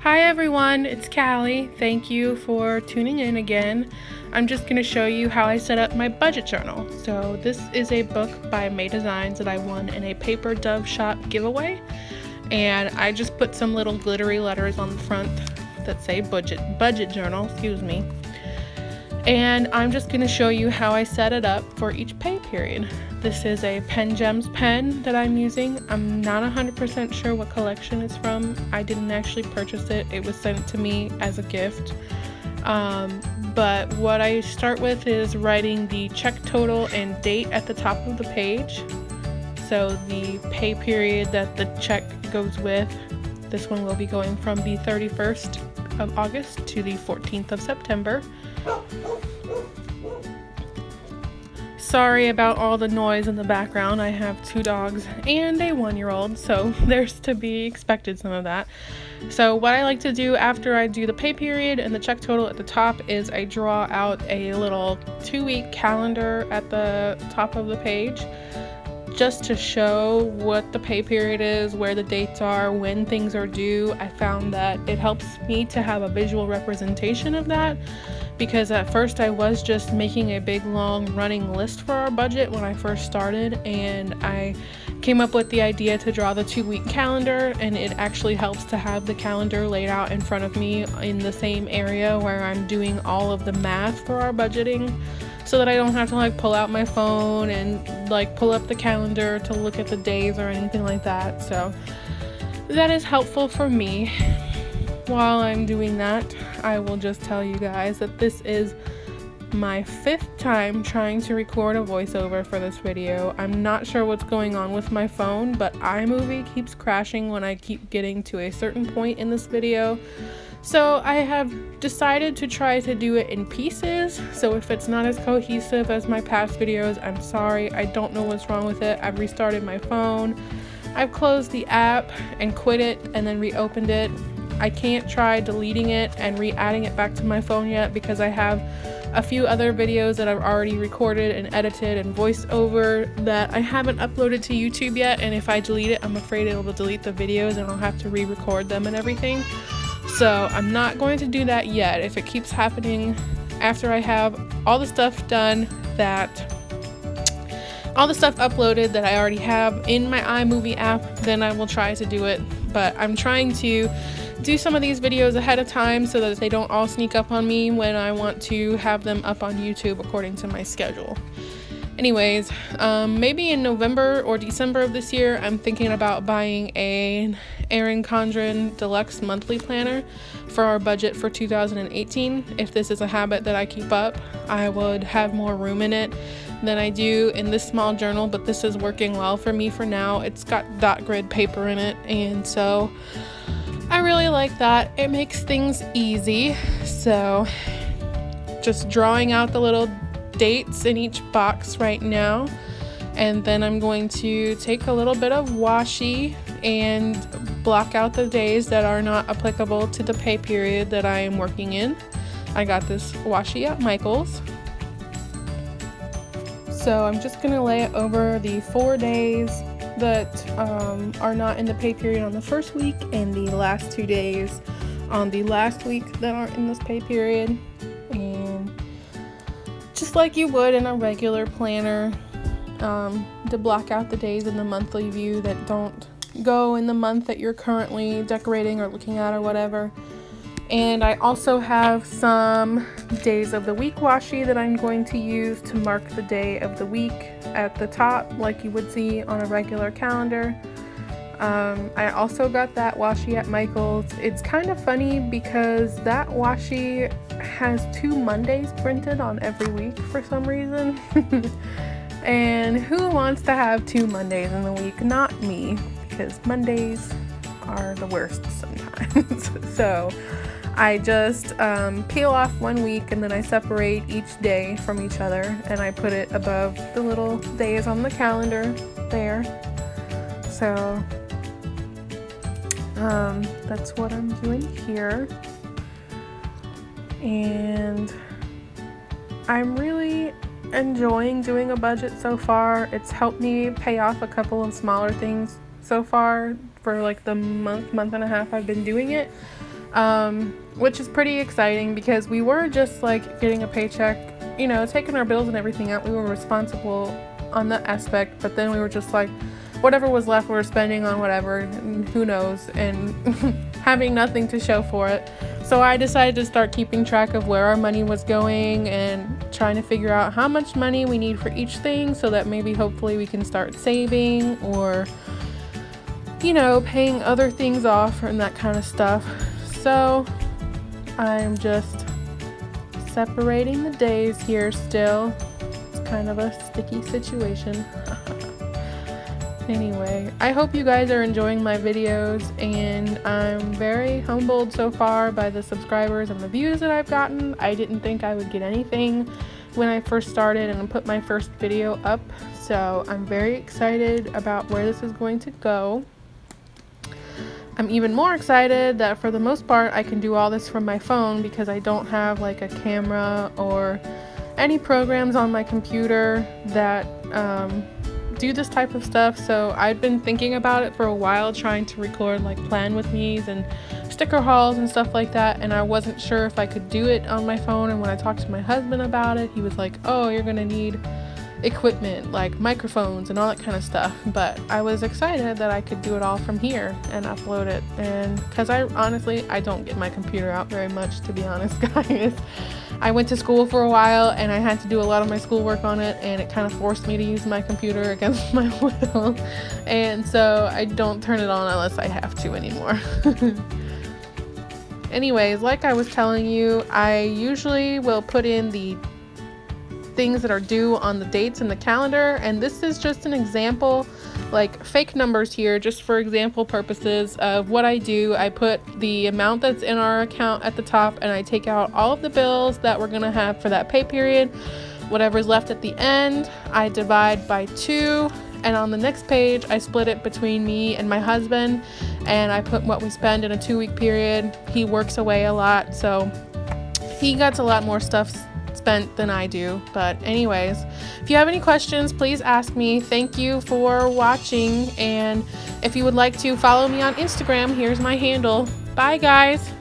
Hi everyone, it's Callie. Thank you for tuning in again. I'm just going to show you how I set up my budget journal. So this is a book by May Designs that I won in a Paper Dove Shop giveaway. And I just put some little glittery letters on the front that say budget journal, And I'm just going to show you how I set it up for each pay period. This is a Pen Gems pen that I'm using. I'm not 100% sure what collection it's from. I didn't actually purchase it. It was sent to me as a gift. But what I start with is writing the check total and date at the top of the page. So the pay period that the check goes with, this one will be going from the 31st of August to the 14th of September. Sorry about all the noise in the background. I have 2 dogs and a 1-year-old, so there's to be expected some of that. So what I like to do after I do the pay period and the check total at the top is I draw out a little 2-week calendar at the top of the page, just to show what the pay period is, where the dates are, when things are due. I found that it helps me to have a visual representation of that, because at first I was just making a big long running list for our budget when I first started, and I came up with the idea to draw the 2-week calendar, and it actually helps to have the calendar laid out in front of me in the same area where I'm doing all of the math for our budgeting, so that I don't have to pull out my phone and pull up the calendar to look at the days or anything like that. So that is helpful for me. While I'm doing that, I will just tell you guys that this is my 5th time trying to record a voiceover for this video. I'm not sure what's going on with my phone, but iMovie keeps crashing when I keep getting to a certain point in this video. So I have decided to try to do it in pieces. So if it's not as cohesive as my past videos, I'm sorry. I don't know what's wrong with it. I've restarted my phone. I've closed the app and quit it and then reopened it. I can't try deleting it and re-adding it back to my phone yet, because I have a few other videos that I've already recorded and edited and voiced over that I haven't uploaded to YouTube yet, and if I delete it, I'm afraid it will delete the videos and I'll have to re-record them and everything. So I'm not going to do that yet. If it keeps happening after I have all the stuff uploaded that I already have in my iMovie app, then I will try to do it. But I'm trying to do some of these videos ahead of time so that they don't all sneak up on me when I want to have them up on YouTube according to my schedule. Anyways, maybe in November or December of this year, I'm thinking about buying an Erin Condren Deluxe monthly planner for our budget for 2018. If this is a habit that I keep up, I would have more room in it than I do in this small journal, but this is working well for me for now. It's got dot grid paper in it, and so I really like that. It makes things easy. So just drawing out the little dates in each box right now, and then I'm going to take a little bit of washi and block out the days that are not applicable to the pay period that I am working in. I got this washi at Michael's. So I'm just going to lay it over the 4 days that are not in the pay period on the first week, and the last 2 days on the last week that aren't in this pay period. And just like you would in a regular planner, to block out the days in the monthly view that don't go in the month that you're currently decorating or looking at or whatever. And I also have some days of the week washi that I'm going to use to mark the day of the week at the top, like you would see on a regular calendar. I also got that washi at Michael's. It's kind of funny because that washi has 2 Mondays printed on every week for some reason. And who wants to have 2 Mondays in the week? Not me, because Mondays are the worst sometimes. So I just peel off 1 week, and then I separate each day from each other, and I put it above the little days on the calendar there. So that's what I'm doing here, and I'm really enjoying doing a budget so far. It's helped me pay off a couple of smaller things so far for the month and a half I've been doing it. which is pretty exciting because we were just like getting a paycheck, you know, taking our bills and everything out. We were responsible on that aspect, but then we were just like, whatever was left, we were spending on whatever, and who knows, and having nothing to show for it. So I decided to start keeping track of where our money was going and trying to figure out how much money we need for each thing, so that maybe hopefully we can start saving or, you know, paying other things off and that kind of stuff. So I'm just separating the days here still. It's kind of a sticky situation. Anyway, I hope you guys are enjoying my videos, and I'm very humbled so far by the subscribers and the views that I've gotten. I didn't think I would get anything when I first started and put my first video up, so I'm very excited about where this is going to go. I'm even more excited that for the most part I can do all this from my phone, because I don't have like a camera or any programs on my computer that do this type of stuff. So I've been thinking about it for a while, trying to record like plan with me's and sticker hauls and stuff like that, and I wasn't sure if I could do it on my phone. And when I talked to my husband about it, he was like, oh, you're gonna need equipment like microphones and all that kind of stuff. But I was excited that I could do it all from here and upload it, and because I don't get my computer out very much, to be honest, guys. I went to school for a while and I had to do a lot of my schoolwork on it, and it kind of forced me to use my computer against my will, and so I don't turn it on unless I have to anymore. Anyways, like I was telling you, I usually will put in the things that are due on the dates in the calendar, and this is just an example, like fake numbers here, just for example purposes of what I do. I put the amount that's in our account at the top, and I take out all of the bills that we're gonna have for that pay period. Whatever's left at the end, I divide by 2, and on the next page I split it between me and my husband, and I put what we spend in a 2-week period. He works away a lot, so he gets a lot more stuff spent than I do. But anyways, if you have any questions, please ask me. Thank you for watching, and if you would like to follow me on Instagram, here's my handle. Bye guys.